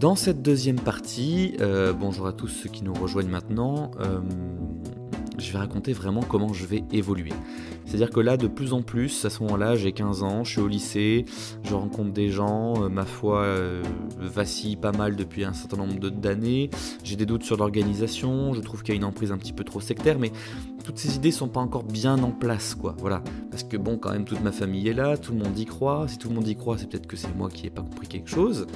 Dans cette deuxième partie, bonjour à tous ceux qui nous rejoignent maintenant, je vais raconter vraiment comment je vais évoluer. C'est-à-dire que là, de plus en plus, à ce moment-là, j'ai 15 ans, je suis au lycée, je rencontre des gens, ma foi vacille pas mal depuis un certain nombre d'années, j'ai des doutes sur l'organisation, je trouve qu'il y a une emprise un petit peu trop sectaire, mais toutes ces idées sont pas encore bien en place, quoi, voilà. Parce que bon, quand même, toute ma famille est là, tout le monde y croit, si tout le monde y croit, c'est peut-être que c'est moi qui n'ai pas compris quelque chose.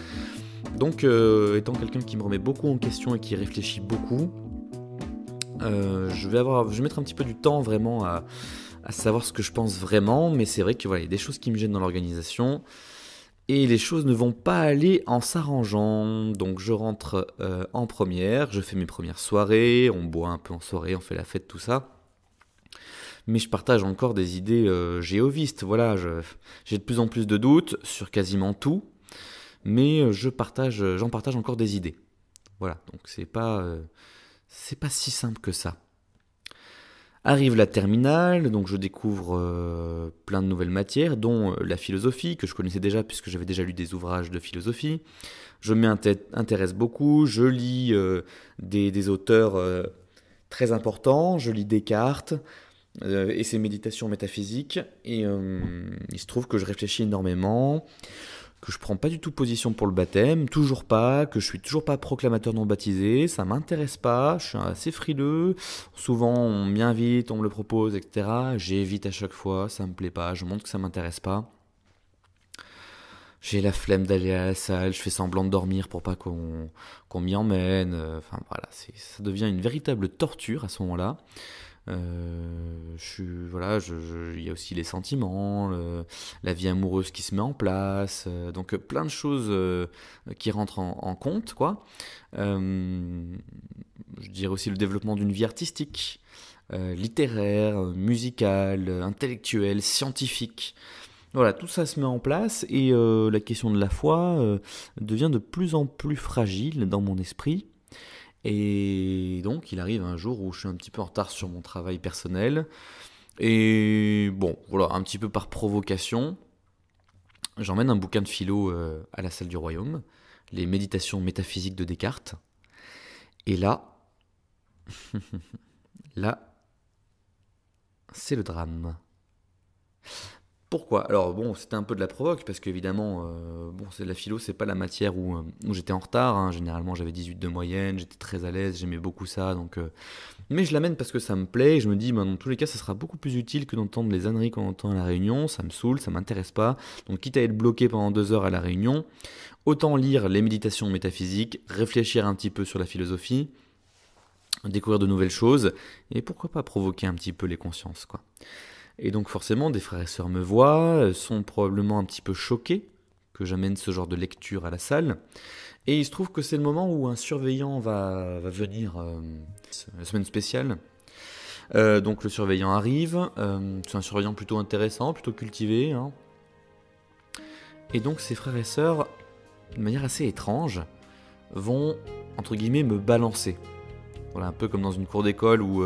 Donc, étant quelqu'un qui me remet beaucoup en question et qui réfléchit beaucoup, je vais mettre un petit peu du temps vraiment à savoir ce que je pense vraiment, mais c'est vrai que voilà, il y a des choses qui me gênent dans l'organisation, et les choses ne vont pas aller en s'arrangeant. Donc je rentre en première, je fais mes premières soirées, on boit un peu en soirée, on fait la fête, tout ça. Mais je partage encore des idées géovistes, voilà, j'ai de plus en plus de doutes sur quasiment tout, mais j'en partage encore des idées. Voilà, donc c'est pas si simple que ça. Arrive la terminale, donc je découvre plein de nouvelles matières, dont la philosophie, que je connaissais déjà puisque j'avais déjà lu des ouvrages de philosophie. Je m'y intéresse beaucoup, je lis des auteurs très importants, je lis Descartes et ses méditations métaphysiques, et il se trouve que je réfléchis énormément, que je prends pas du tout position pour le baptême, toujours pas, que je suis toujours pas proclamateur non baptisé, ça m'intéresse pas, je suis assez frileux, souvent on m'y invite, on me le propose, etc. J'évite à chaque fois, ça me plaît pas, je montre que ça m'intéresse pas. J'ai la flemme d'aller à la salle, je fais semblant de dormir pour pas qu'on m'y emmène, enfin voilà, ça devient une véritable torture à ce moment-là. Voilà, il y a aussi les sentiments, la vie amoureuse qui se met en place, donc plein de choses qui rentrent en compte, quoi. Je dirais aussi le développement d'une vie artistique, littéraire, musicale, intellectuelle, scientifique. Voilà, tout ça se met en place, et la question de la foi devient de plus en plus fragile dans mon esprit. Et donc, il arrive un jour où je suis un petit peu en retard sur mon travail personnel. Et bon, voilà, un petit peu par provocation, j'emmène un bouquin de philo à la salle du royaume, les méditations métaphysiques de Descartes. Et là, là, c'est le drame. Pourquoi? Alors bon, c'était un peu de la provoque, parce qu'évidemment, bon, c'est la philo, c'est pas la matière où j'étais en retard, hein. Généralement, j'avais 18 de moyenne, j'étais très à l'aise, j'aimais beaucoup ça, donc... Mais je l'amène parce que ça me plaît, et je me dis, dans tous les cas, ça sera beaucoup plus utile que d'entendre les âneries qu'on entend à la réunion, ça me saoule, ça m'intéresse pas, donc quitte à être bloqué pendant 2 heures à la réunion, autant lire les méditations métaphysiques, réfléchir un petit peu sur la philosophie, découvrir de nouvelles choses, et pourquoi pas provoquer un petit peu les consciences, quoi. Et donc forcément, des frères et sœurs me voient, sont probablement un petit peu choqués que j'amène ce genre de lecture à la salle. Et il se trouve que c'est le moment où un surveillant va venir, la semaine spéciale. Donc le surveillant arrive, c'est un surveillant plutôt intéressant, plutôt cultivé, hein. Et donc ces frères et sœurs, de manière assez étrange, vont, entre guillemets, me balancer. Voilà, un peu comme dans une cour d'école où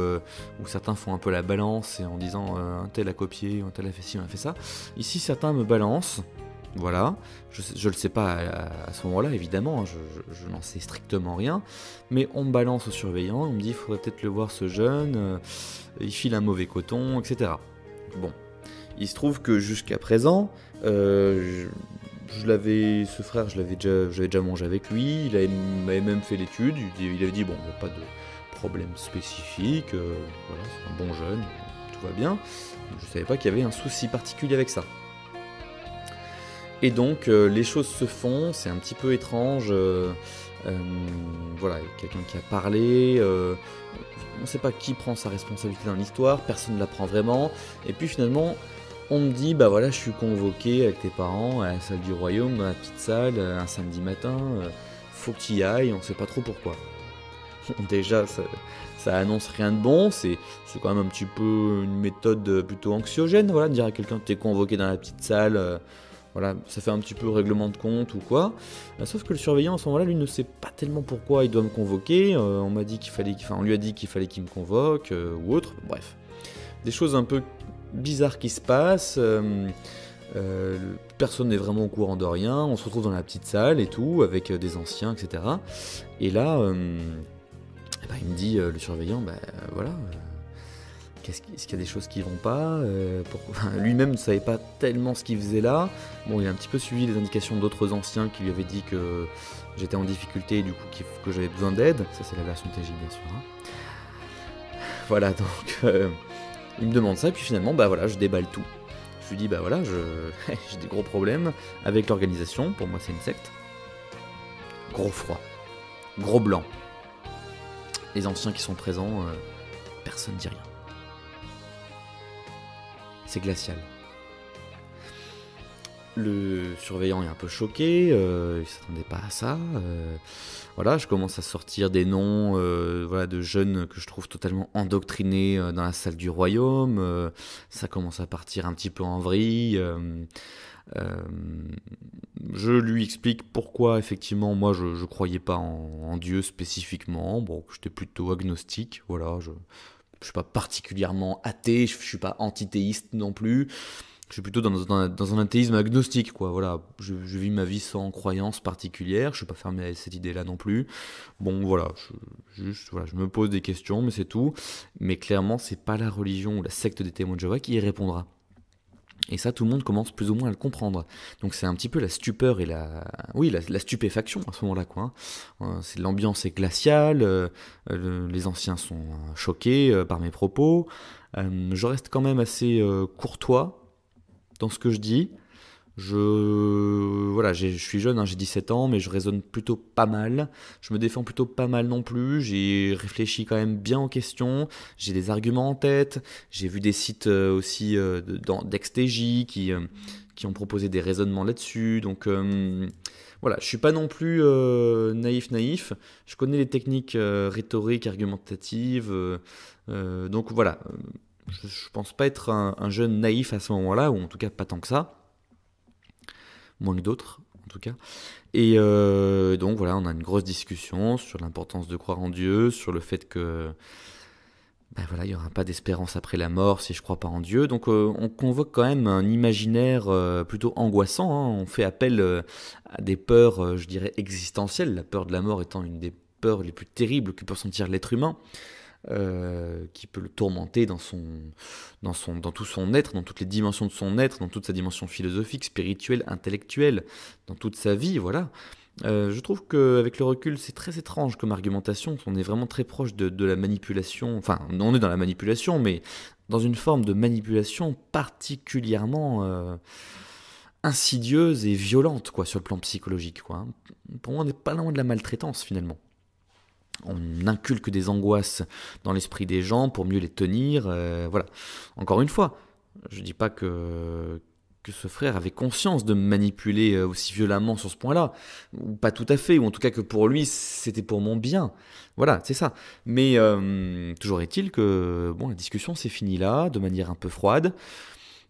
certains font un peu la balance et en disant un tel a copié, un tel a fait ci, un a fait ça. Ici, certains me balancent, voilà. Je le sais pas à ce moment-là, évidemment, je n'en sais strictement rien. Mais on me balance au surveillant, on me dit il faudrait peut-être le voir ce jeune, il file un mauvais coton, etc. Bon, il se trouve que jusqu'à présent, ce frère, j'avais déjà mangé avec lui, m'avait même fait l'étude, il avait dit bon, il n'y a pas de problème spécifique, voilà, c'est un bon jeune, tout va bien. Je savais pas qu'il y avait un souci particulier avec ça. Et donc les choses se font, c'est un petit peu étrange, voilà, il y a quelqu'un qui a parlé, on ne sait pas qui prend sa responsabilité dans l'histoire, personne ne la prend vraiment, et puis finalement on me dit bah voilà, je suis convoqué avec tes parents à la salle du royaume, dans la petite salle, un samedi matin, faut que tu y ailles, on sait pas trop pourquoi. Déjà, ça annonce rien de bon, c'est quand même un petit peu une méthode plutôt anxiogène, voilà, de dire à quelqu'un que t'es convoqué dans la petite salle, voilà, ça fait un petit peu règlement de compte ou quoi. Sauf que le surveillant à ce moment-là, lui ne sait pas tellement pourquoi il doit me convoquer, on lui a dit qu'il fallait qu'il me convoque, ou autre, bref. Des choses un peu bizarres qui se passent, Personne n'est vraiment au courant de rien, on se retrouve dans la petite salle et tout, avec des anciens, etc. Et là, il me dit, le surveillant, voilà, est-ce qu'il y a des choses qui vont pas Lui-même ne savait pas tellement ce qu'il faisait là. Bon, il a un petit peu suivi les indications d'autres anciens qui lui avaient dit que j'étais en difficulté et du coup que j'avais besoin d'aide. Ça, c'est la version TJ, bien sûr. Hein. Voilà, donc il me demande ça, et puis finalement, voilà, je déballe tout. Je lui dis, voilà, j'ai des gros problèmes avec l'organisation. Pour moi, c'est une secte. Gros froid. Gros blanc. Les anciens qui sont présents, personne ne dit rien. C'est glacial. Le surveillant est un peu choqué, il s'attendait pas à ça. Voilà, je commence à sortir des noms de jeunes que je trouve totalement endoctrinés dans la salle du royaume. Ça commence à partir un petit peu en vrille. Je lui explique pourquoi effectivement moi je croyais pas en Dieu spécifiquement. Bon, j'étais plutôt agnostique. Voilà, je suis pas particulièrement athée, je suis pas antithéiste non plus. Je suis plutôt dans un athéisme agnostique, quoi. Voilà, je vis ma vie sans croyance particulière, je suis pas fermé à cette idée-là non plus. Bon, voilà, je me pose des questions, mais c'est tout. Mais clairement, c'est pas la religion ou la secte des témoins de Jéhovah qui y répondra. Et ça, tout le monde commence plus ou moins à le comprendre. Donc c'est un petit peu la stupeur et la stupéfaction à ce moment-là, quoi. L'ambiance est glaciale, les anciens sont choqués par mes propos. Je reste quand même assez courtois dans ce que je dis. Je suis jeune, hein, j'ai 17 ans, mais je raisonne plutôt pas mal. Je me défends plutôt pas mal non plus. J'ai réfléchi quand même bien aux questions. J'ai des arguments en tête. J'ai vu des sites aussi d'XTJ qui ont proposé des raisonnements là-dessus. Donc voilà, je suis pas non plus naïf. Je connais les techniques rhétoriques, argumentatives. Donc voilà, je pense pas être un jeune naïf à ce moment-là, ou en tout cas pas tant que ça. Moins que d'autres, en tout cas. Et donc voilà, on a une grosse discussion sur l'importance de croire en Dieu, sur le fait que il n'y aura pas d'espérance après la mort si je ne crois pas en Dieu. Donc on convoque quand même un imaginaire plutôt angoissant. Hein. On fait appel à des peurs, je dirais, existentielles. La peur de la mort étant une des peurs les plus terribles que peut sentir l'être humain. Qui peut le tourmenter dans tout son être, dans toutes les dimensions de son être, dans toute sa dimension philosophique, spirituelle, intellectuelle, dans toute sa vie, voilà. Je trouve qu'avec le recul, c'est très étrange comme argumentation. On est vraiment très proche de la manipulation. Enfin, on est dans la manipulation, mais dans une forme de manipulation particulièrement insidieuse et violente, quoi, sur le plan psychologique, quoi. Pour moi, on n'est pas loin de la maltraitance, finalement. On inculque des angoisses dans l'esprit des gens pour mieux les tenir. Voilà. Encore une fois, je ne dis pas que ce frère avait conscience de me manipuler aussi violemment sur ce point-là, ou pas tout à fait, ou en tout cas que pour lui, c'était pour mon bien. Voilà, c'est ça. Mais toujours est-il que la discussion s'est finie là, de manière un peu froide.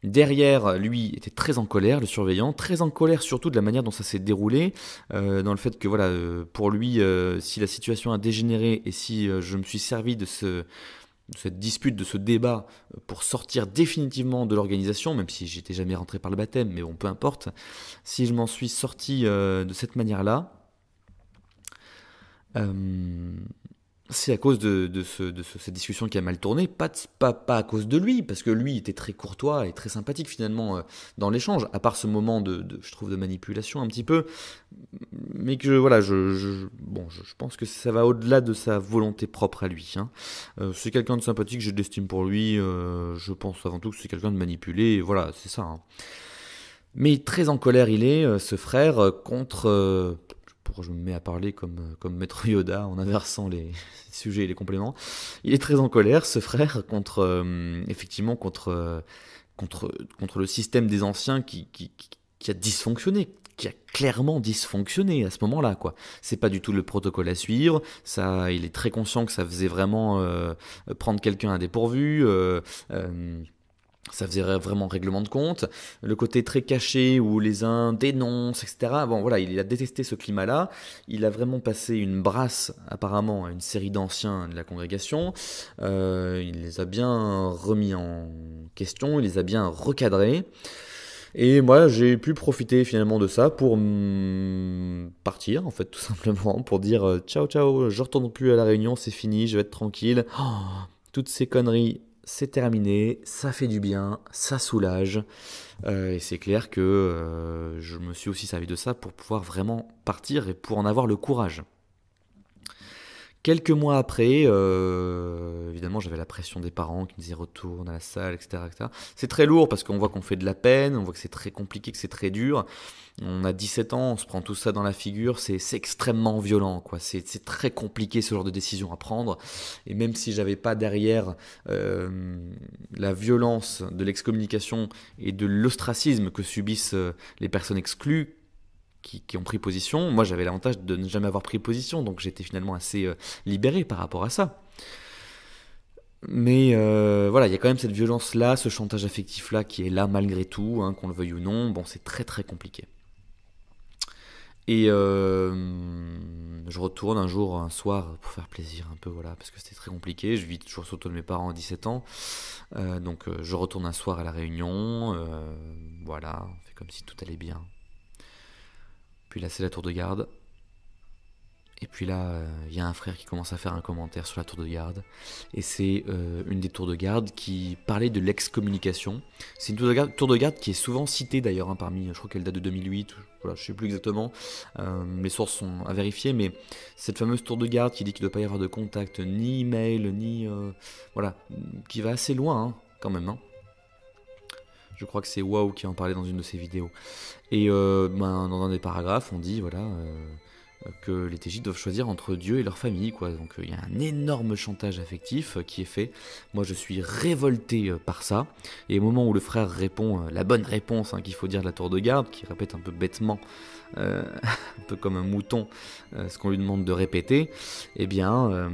Derrière, lui était très en colère, le surveillant, très en colère surtout de la manière dont ça s'est déroulé, dans le fait que pour lui, si la situation a dégénéré et si je me suis servi de cette dispute, de ce débat, pour sortir définitivement de l'organisation, même si j'étais jamais rentré par le baptême, mais bon, peu importe, si je m'en suis sorti de cette manière-là, c'est à cause de cette discussion qui a mal tourné, pas à cause de lui, parce que lui était très courtois et très sympathique finalement dans l'échange, à part ce moment je trouve, de manipulation un petit peu, mais que je pense que ça va au-delà de sa volonté propre à lui. Hein. C'est quelqu'un de sympathique, j'ai de l'estime pour lui, je pense avant tout que c'est quelqu'un de manipulé, et voilà, c'est ça. Hein. Mais très en colère il est, ce frère, contre... je me mets à parler comme Maître Yoda en inversant les sujets et les compléments. Il est très en colère, ce frère, contre le système des anciens qui a dysfonctionné, qui a clairement dysfonctionné à ce moment-là, quoi. C'est pas du tout le protocole à suivre. Ça, il est très conscient que ça faisait vraiment prendre quelqu'un à dépourvu. Ça faisait vraiment règlement de compte. Le côté très caché où les uns dénoncent, etc. Bon, voilà, il a détesté ce climat-là. Il a vraiment passé une brasse, apparemment, à une série d'anciens de la congrégation. Il les a bien remis en question, il les a bien recadrés. Et moi, j'ai pu profiter finalement de ça pour partir, en fait, tout simplement, pour dire ciao, ciao, je retourne plus à la Réunion, c'est fini, je vais être tranquille. Oh, toutes ces conneries, c'est terminé, ça fait du bien, ça soulage. Et c'est clair que je me suis aussi servi de ça pour pouvoir vraiment partir et pour en avoir le courage. Quelques mois après, évidemment, j'avais la pression des parents qui me disaient retourne à la salle, etc., etc. C'est très lourd parce qu'on voit qu'on fait de la peine, on voit que c'est très compliqué, que c'est très dur. On a 17 ans, on se prend tout ça dans la figure, c'est extrêmement violent, quoi. C'est très compliqué ce genre de décision à prendre. Et même si j'avais pas derrière la violence de l'excommunication et de l'ostracisme que subissent les personnes exclues, qui ont pris position. Moi, j'avais l'avantage de ne jamais avoir pris position, donc j'étais finalement assez libéré par rapport à ça. Mais voilà, il y a quand même cette violence-là, ce chantage affectif-là qui est là malgré tout, hein, qu'on le veuille ou non. Bon, c'est très très compliqué. Et je retourne un jour, un soir, pour faire plaisir un peu, voilà, parce que c'était très compliqué. Je vis toujours sous le toit de mes parents à 17 ans. Donc je retourne un soir à la Réunion. Voilà, on fait comme si tout allait bien. Puis là, c'est la tour de garde. Et puis là, il y a un frère qui commence à faire un commentaire sur la tour de garde. Et c'est une des tours de garde qui parlait de l'excommunication. C'est une tour de garde qui est souvent citée d'ailleurs, hein, parmi, je crois qu'elle date de 2008, voilà, je ne sais plus exactement. Les sources sont à vérifier, mais cette fameuse tour de garde qui dit qu'il ne doit pas y avoir de contact, ni email, ni... voilà, qui va assez loin, hein, quand même, hein. Je crois que c'est Wow qui en parlait dans une de ses vidéos. Et dans un des paragraphes, on dit voilà que les TJ doivent choisir entre Dieu et leur famille, quoi. Donc il y a un énorme chantage affectif qui est fait. Moi, je suis révolté par ça. Et au moment où le frère répond la bonne réponse, hein, qu'il faut dire de la tour de garde, qui répète un peu bêtement, un peu comme un mouton, ce qu'on lui demande de répéter, eh bien...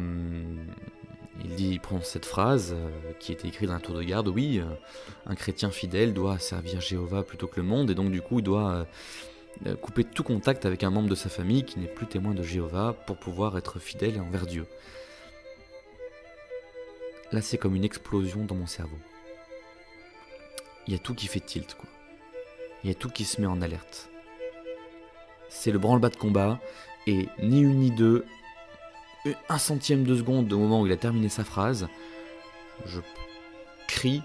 il prononce cette phrase qui était écrite dans la tour de garde. Oui, un chrétien fidèle doit servir Jéhovah plutôt que le monde, et donc du coup il doit couper tout contact avec un membre de sa famille qui n'est plus témoin de Jéhovah pour pouvoir être fidèle envers Dieu. Là, c'est comme une explosion dans mon cerveau. Il y a tout qui fait tilt, quoi. Il y a tout qui se met en alerte. C'est le branle-bas de combat, et ni une ni deux, un centième de seconde au moment où il a terminé sa phrase, je crie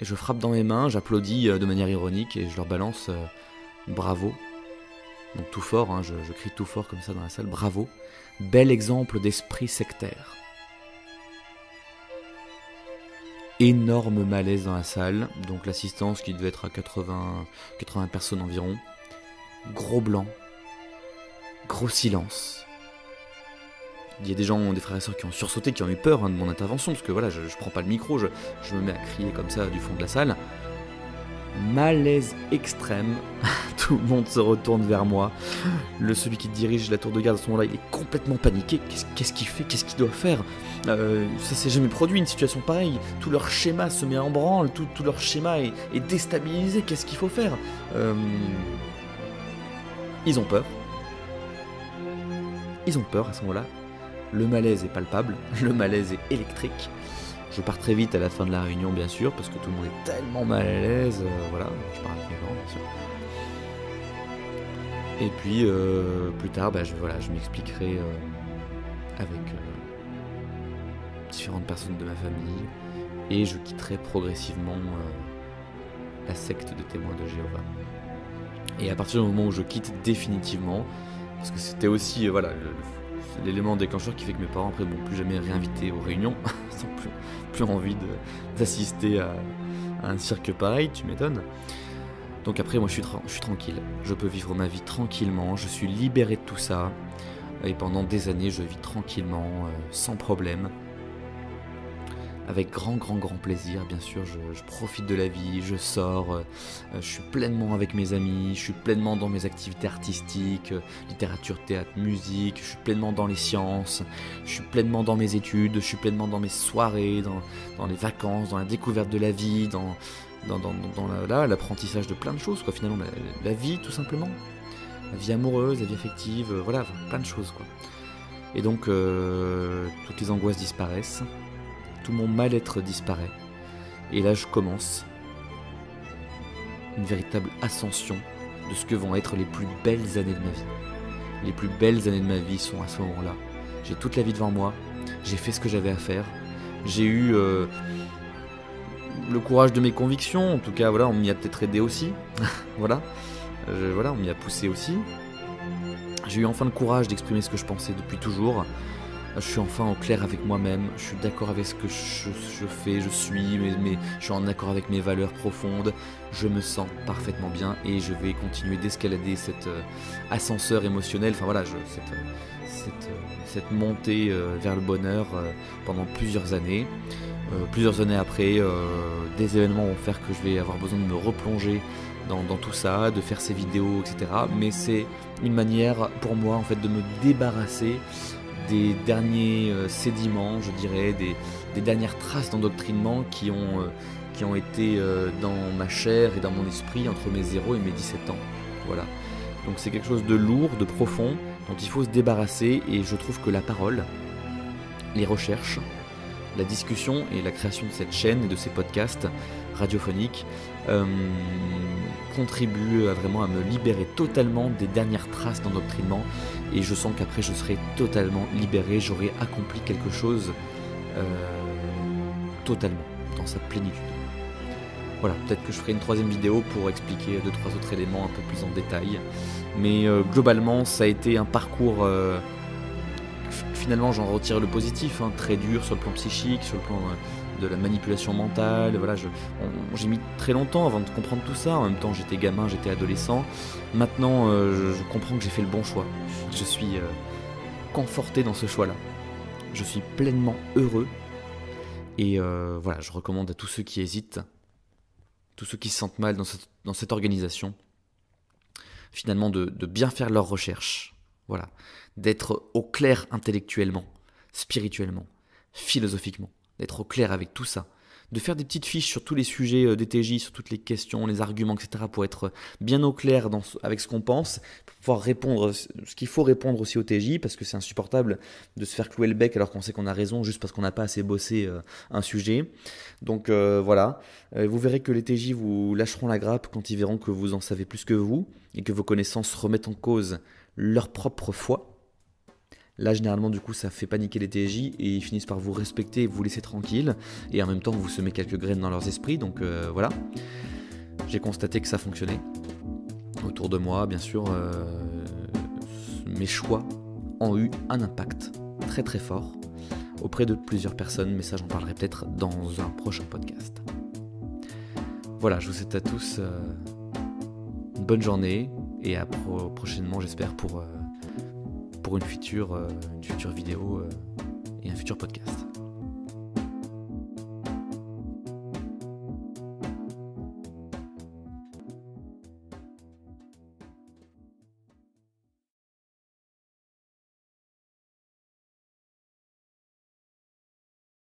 et je frappe dans mes mains, j'applaudis de manière ironique et je leur balance bravo. Donc tout fort, hein, je crie tout fort comme ça dans la salle, bravo. Bel exemple d'esprit sectaire. Énorme malaise dans la salle, donc l'assistance qui devait être à 80 personnes environ. Gros blanc, gros silence. Il y a des gens, des frères et sœurs qui ont sursauté, qui ont eu peur, hein, de mon intervention, parce que voilà, je prends pas le micro, je me mets à crier comme ça du fond de la salle. Malaise extrême, tout le monde se retourne vers moi. Celui qui dirige la tour de garde à ce moment-là, il est complètement paniqué. Qu'est-ce qu'il fait? Qu'est-ce qu'il doit faire? Ça s'est jamais produit une situation pareille. Tout leur schéma se met en branle, tout leur schéma est déstabilisé. Qu'est-ce qu'il faut faire? Ils ont peur. Ils ont peur à ce moment-là. Le malaise est palpable, le malaise est électrique. Je pars très vite à la fin de la réunion, bien sûr, parce que tout le monde est tellement mal à l'aise. Voilà, je pars avec mes parents, bien sûr. Et puis, plus tard, je m'expliquerai avec différentes personnes de ma famille. Et je quitterai progressivement la secte de témoins de Jéhovah. Et à partir du moment où je quitte définitivement, parce que c'était aussi l'élément déclencheur qui fait que mes parents après m'ont plus jamais réinvité aux réunions, ils n'ont plus envie d'assister à un cirque pareil, tu m'étonnes. Donc après moi je suis tranquille, je peux vivre ma vie tranquillement, je suis libéré de tout ça, et pendant des années je vis tranquillement, sans problème. Avec grand plaisir, bien sûr, je profite de la vie, je sors, je suis pleinement avec mes amis, je suis pleinement dans mes activités artistiques, littérature, théâtre, musique, je suis pleinement dans les sciences, je suis pleinement dans mes études, je suis pleinement dans mes soirées, dans les vacances, dans la découverte de la vie, dans l'apprentissage de plein de choses, quoi, finalement, la vie, tout simplement. La vie amoureuse, la vie affective, voilà, plein de choses, quoi. Et donc, toutes les angoisses disparaissent. Tout mon mal-être disparaît. Et là, je commence une véritable ascension de ce que vont être les plus belles années de ma vie. Les plus belles années de ma vie sont à ce moment-là. J'ai toute la vie devant moi, j'ai fait ce que j'avais à faire, j'ai eu le courage de mes convictions, en tout cas voilà, on m'y a peut-être aidé aussi, voilà, on m'y a poussé aussi. J'ai eu enfin le courage d'exprimer ce que je pensais depuis toujours. Je suis enfin au clair avec moi-même, je suis d'accord avec ce que je fais, je suis, je suis en accord avec mes valeurs profondes, je me sens parfaitement bien et je vais continuer d'escalader cet ascenseur émotionnel, enfin voilà, cette montée vers le bonheur pendant plusieurs années. Plusieurs années après, des événements vont faire que je vais avoir besoin de me replonger dans tout ça, de faire ces vidéos, etc. Mais c'est une manière pour moi en fait de me débarrasser des derniers sédiments, je dirais, des dernières traces d'endoctrinement qui ont été dans ma chair et dans mon esprit entre mes 0 et mes 17 ans. Voilà. Donc c'est quelque chose de lourd, de profond, dont il faut se débarrasser, et je trouve que la parole, les recherches, la discussion et la création de cette chaîne et de ces podcasts radiophoniques contribuent vraiment à me libérer totalement des dernières traces d'endoctrinement, et je sens qu'après je serai totalement libéré, j'aurai accompli quelque chose totalement, dans sa plénitude. Voilà, peut-être que je ferai une troisième vidéo pour expliquer 2-3 autres éléments un peu plus en détail, mais globalement ça a été un parcours... Finalement j'en retire le positif, très dur sur le plan psychique, sur le plan de la manipulation mentale, voilà, j'ai mis très longtemps avant de comprendre tout ça, en même temps j'étais gamin, j'étais adolescent, maintenant je comprends que j'ai fait le bon choix, je suis conforté dans ce choix-là, je suis pleinement heureux, et voilà, je recommande à tous ceux qui hésitent, tous ceux qui se sentent mal dans cette organisation, finalement de bien faire leurs recherches, voilà, d'être au clair intellectuellement, spirituellement, philosophiquement, d'être au clair avec tout ça, de faire des petites fiches sur tous les sujets des TJ, sur toutes les questions, les arguments, etc., pour être bien au clair avec ce qu'on pense, pour pouvoir répondre ce qu'il faut répondre aussi au TJ, parce que c'est insupportable de se faire clouer le bec alors qu'on sait qu'on a raison, juste parce qu'on n'a pas assez bossé un sujet. Donc voilà, vous verrez que les TJ vous lâcheront la grappe quand ils verront que vous en savez plus que vous, et que vos connaissances remettent en cause leur propre foi. Là, généralement, du coup, ça fait paniquer les TJ et ils finissent par vous respecter et vous laisser tranquille. Et en même temps, vous semez quelques graines dans leurs esprits. Donc voilà, j'ai constaté que ça fonctionnait. Autour de moi, bien sûr, mes choix ont eu un impact très très fort auprès de plusieurs personnes. Mais ça, j'en parlerai peut-être dans un prochain podcast. Voilà, je vous souhaite à tous une bonne journée et à prochainement, j'espère, pour une future vidéo et un futur podcast.